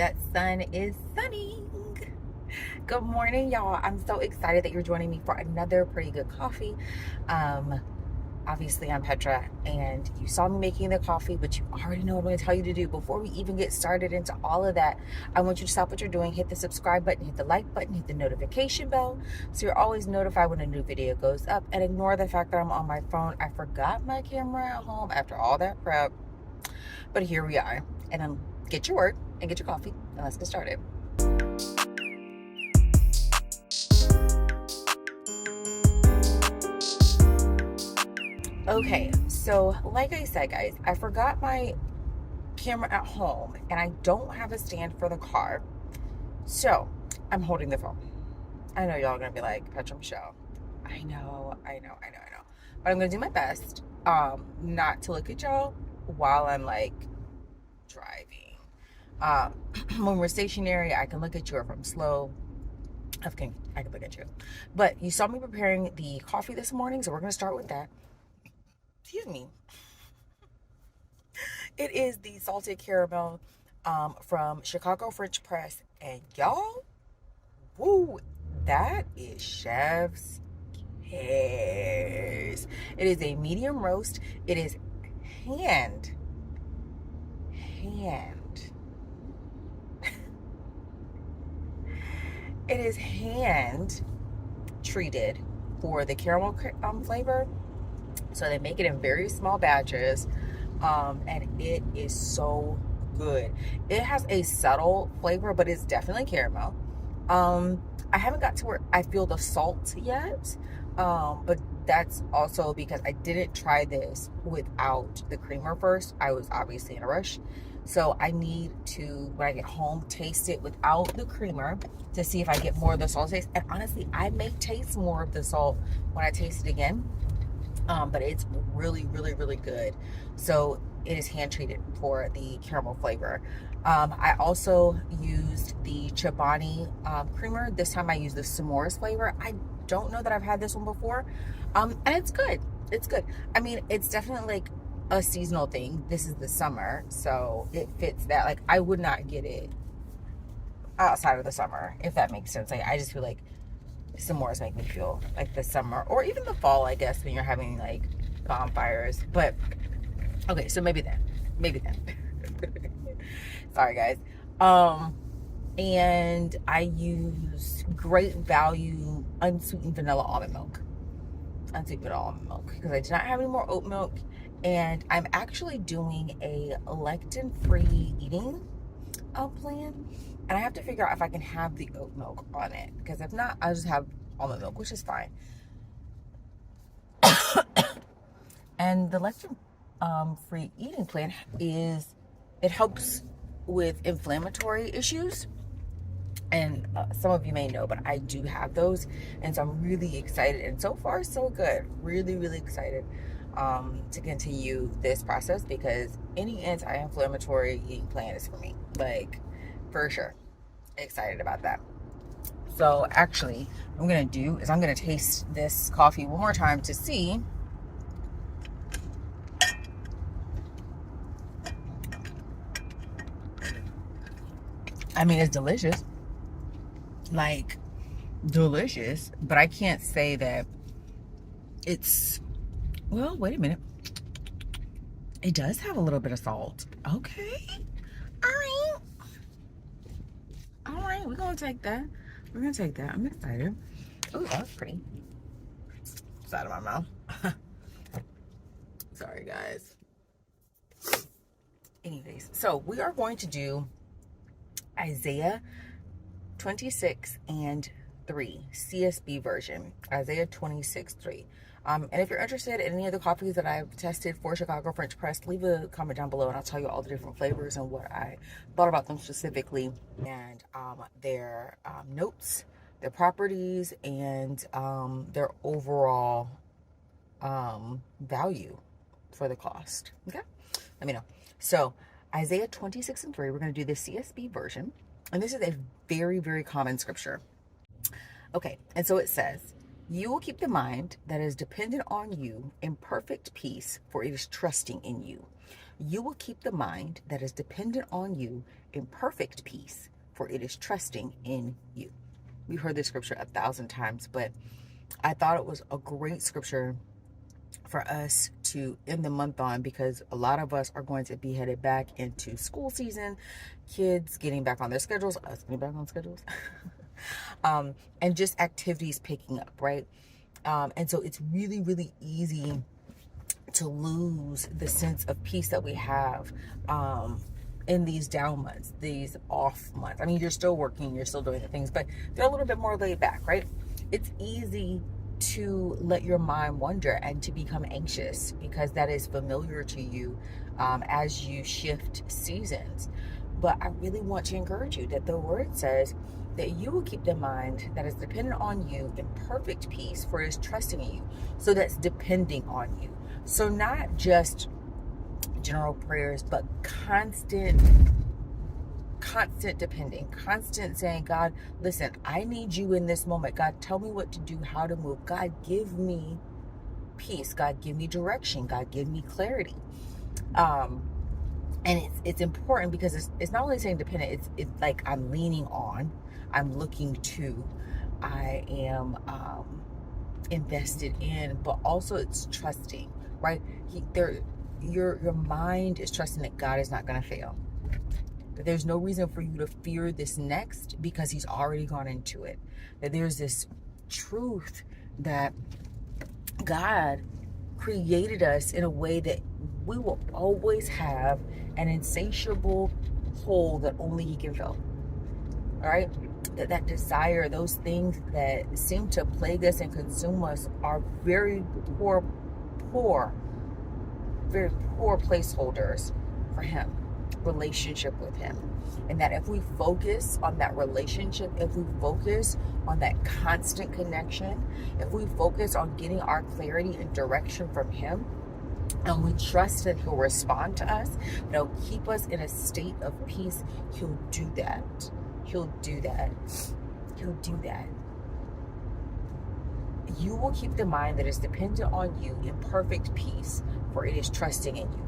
that sun is sunning. Good morning, y'all. I'm so excited that you're joining me for another pretty good coffee. Um, Obviously, I'm Petra, and you saw me making the coffee, but you already know what I'm going to tell you to do. Before we even get started into all of that, I want you to stop what you're doing, hit the subscribe button, hit the like button, hit the notification bell, so you're always notified when a new video goes up, and ignore the fact that I'm on my phone. I forgot my camera at home after all that prep, but here we are. And get your work and get your coffee, and let's get started. Okay, so like I said, guys, I forgot my camera at home and I don't have a stand for the car. So I'm holding the phone. I know y'all are gonna be like, Petra Michelle. I know. But I'm gonna do my best not to look at y'all while I'm like driving. Um, when we're stationary, I can look at you. If I'm slow, I can look at you. But you saw me preparing the coffee this morning, so we're gonna start with that. Excuse me. It is the salted caramel from Chicago French Press. And y'all, woo, that is chef's kiss. It is a medium roast. It is hand. It is hand treated for the caramel flavor. So they make it in very small batches. And it is so good. It has a subtle flavor, but it's definitely caramel. I haven't got to where I feel the salt yet, but that's also because I didn't try this without the creamer first. I was obviously in a rush, so I need to, when I get home, taste it without the creamer to see if I get more of the salt taste. And honestly, I may taste more of the salt when I taste it again. But it's really, really, really good. So it is hand treated for the caramel flavor. I also used the Chobani creamer. This time I used the s'mores flavor. I don't know that I've had this one before. And it's good. It's good. I mean, it's definitely like a seasonal thing. This is the summer, so it fits that. Like, I would not get it outside of the summer, if that makes sense. Like, I just feel like s'mores make me feel like the summer or even the fall, I guess, when you're having like bonfires. But okay, so maybe then sorry, guys. And I used Great Value unsweetened vanilla almond milk because I did not have any more oat milk. And I'm actually doing a lectin-free eating plan, and I have to figure out if I can have the oat milk on it, because if not, I'll just have almond milk, which is fine. And the lectin free eating plan it helps with inflammatory issues, and some of you may know, but I do have those, and so I'm really excited, and so far so good. Really, really excited to continue this process, because any anti-inflammatory eating plan is for me, like, for sure. Excited about that. So actually, what I'm gonna do is I'm gonna taste this coffee one more time to see. I mean, it's delicious, like delicious, but I can't say that it's, well, wait a minute. It does have a little bit of salt. Okay. All right, we're gonna take that. I'm excited. Oh, that's pretty. It's out of my mouth. Sorry, guys. Anyways, so we are going to do Isaiah 26 and 3 CSB version. Isaiah 26:3. And if you're interested in any of the coffees that I've tested for Chicago French Press, leave a comment down below and I'll tell you all the different flavors and what I thought about them specifically, and their notes, their properties, and their overall value for the cost. Okay? Let me know. So Isaiah 26 and 3, we're going to do the CSB version. And this is a very, very common scripture. Okay, and so it says, "You will keep the mind that is dependent on you in perfect peace, for it is trusting in you. You will keep the mind that is dependent on you in perfect peace, for it is trusting in you. We've heard this scripture 1,000 times, but I thought it was a great scripture for us to end the month on, because a lot of us are going to be headed back into school season, kids getting back on their schedules, us getting back on schedules, and just activities picking up, right? And so it's really, really easy to lose the sense of peace that we have in these down months, these off months. I mean, you're still working, you're still doing the things, but they're a little bit more laid back, right? It's easy to let your mind wander and to become anxious, because that is familiar to you as you shift seasons. But I really want to encourage you that the word says that you will keep the mind that is dependent on you in perfect peace, for it is trusting in you. So that's depending on you. So not just general prayers, but constant depending, constant saying, God, listen, I need you in this moment. God, tell me what to do, how to move. God, give me peace. God, give me direction. God, give me clarity. And it's important, because it's not only saying dependent, it's like I'm leaning on, I'm looking to, I am invested in, but also it's trusting, right? Your mind is trusting that God is not going to fail. That there's no reason for you to fear this next, because he's already gone into it. That there's this truth that God created us in a way that we will always have an insatiable hole that only he can fill. All right? That desire, those things that seem to plague us and consume us are very poor placeholders for him, relationship with him. And that if we focus on that relationship, if we focus on that constant connection, if we focus on getting our clarity and direction from him, and we trust that he'll respond to us, that he'll keep us in a state of peace, he'll do that. He'll do that. He'll do that. You will keep the mind that is dependent on you in perfect peace, for it is trusting in you.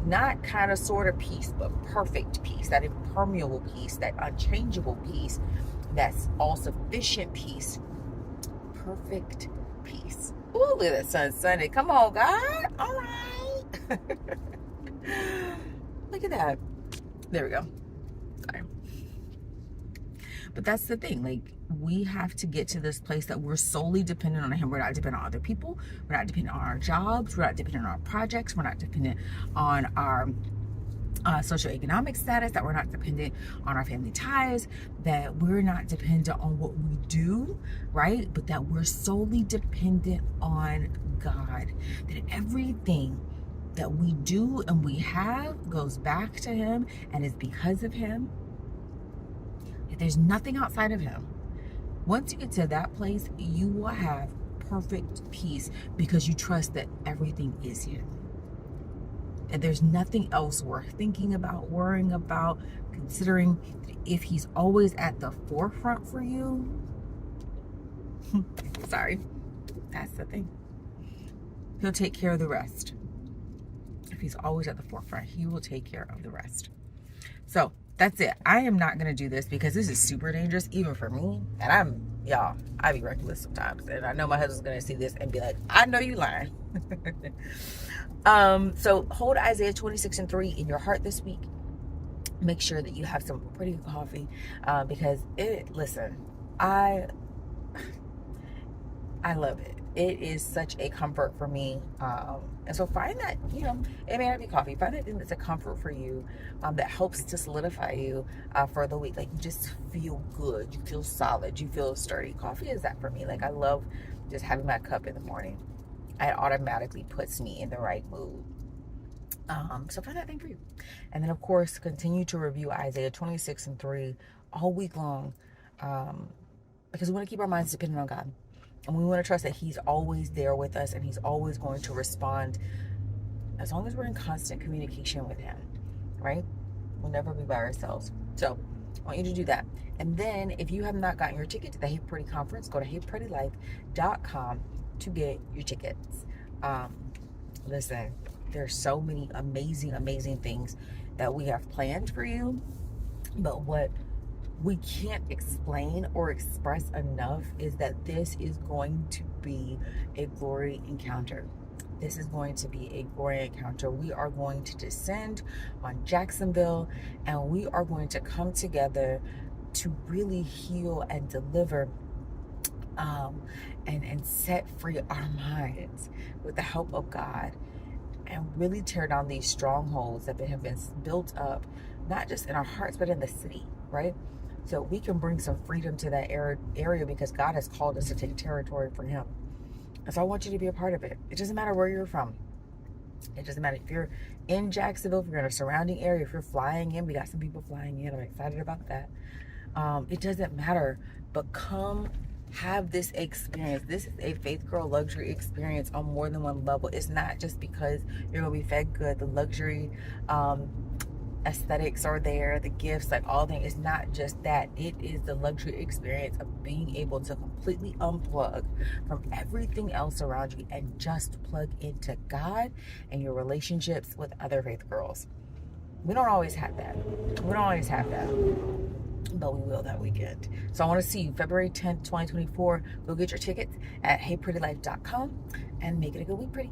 Not kind of sort of peace, but perfect peace, that impermeable peace, that unchangeable peace, that's all-sufficient peace. Perfect peace. Ooh, look at that sun Sunday. Come on, God. All right. Look at that. There we go. Sorry. But that's the thing. Like, we have to get to this place that we're solely dependent on him. We're not dependent on other people. We're not dependent on our jobs. We're not dependent on our projects. We're not dependent on our socioeconomic status, that we're not dependent on our family ties, that we're not dependent on what we do, right? But that we're solely dependent on God. That everything that we do and we have goes back to him and is because of him. That there's nothing outside of him. Once you get to that place, you will have perfect peace, because you trust that everything is him. And there's nothing else worth thinking about, worrying about, considering. If he's always at the forefront for you, sorry, that's the thing. He'll take care of the rest. If he's always at the forefront, he will take care of the rest. So that's it. I am not going to do this because this is super dangerous, even for me. And I be reckless sometimes. And I know my husband's going to see this and be like, I know you lying. So hold Isaiah 26:3 in your heart this week. Make sure that you have some pretty good coffee, because I love it. It is such a comfort for me. And so find that, it may not be coffee. Find that thing that's a comfort for you, that helps to solidify you for the week. Like, you just feel good. You feel solid. You feel sturdy. Coffee is that for me. Like, I love just having my cup in the morning. It automatically puts me in the right mood. So find that thing for you. And then, of course, continue to review Isaiah 26:3 all week long, because we want to keep our minds dependent on God. And we want to trust that he's always there with us, and he's always going to respond as long as we're in constant communication with him, right? We'll never be by ourselves. So I want you to do that. And then if you have not gotten your ticket to the Hey Pretty Conference, go to heyprettylife.com to get your tickets. Listen, There's so many amazing things that we have planned for you. But what we can't explain or express enough is that this is going to be a glory encounter. This is going to be a glory encounter. We are going to descend on Jacksonville, and we are going to come together to really heal and deliver, and set free our minds with the help of God, and really tear down these strongholds that have been built up, not just in our hearts, but in the city, right? So we can bring some freedom to that area because God has called us to take territory for Him. And so I want you to be a part of it. It doesn't matter where you're from. It doesn't matter if you're in Jacksonville, if you're in a surrounding area, if you're flying in. We got some people flying in. I'm excited about that. It doesn't matter, but come have this experience. This is a Faith Girl luxury experience on more than one level. It's not just because you're gonna be fed good. The luxury aesthetics are there, the gifts, like all things. It's not just that. It is the luxury experience of being able to completely unplug from everything else around you and just plug into God and your relationships with other Faith Girls. We don't always have that. But we will that weekend. So I want to see you February 10th, 2024. Go get your tickets at heyprettylife.com and make it a good week, pretty.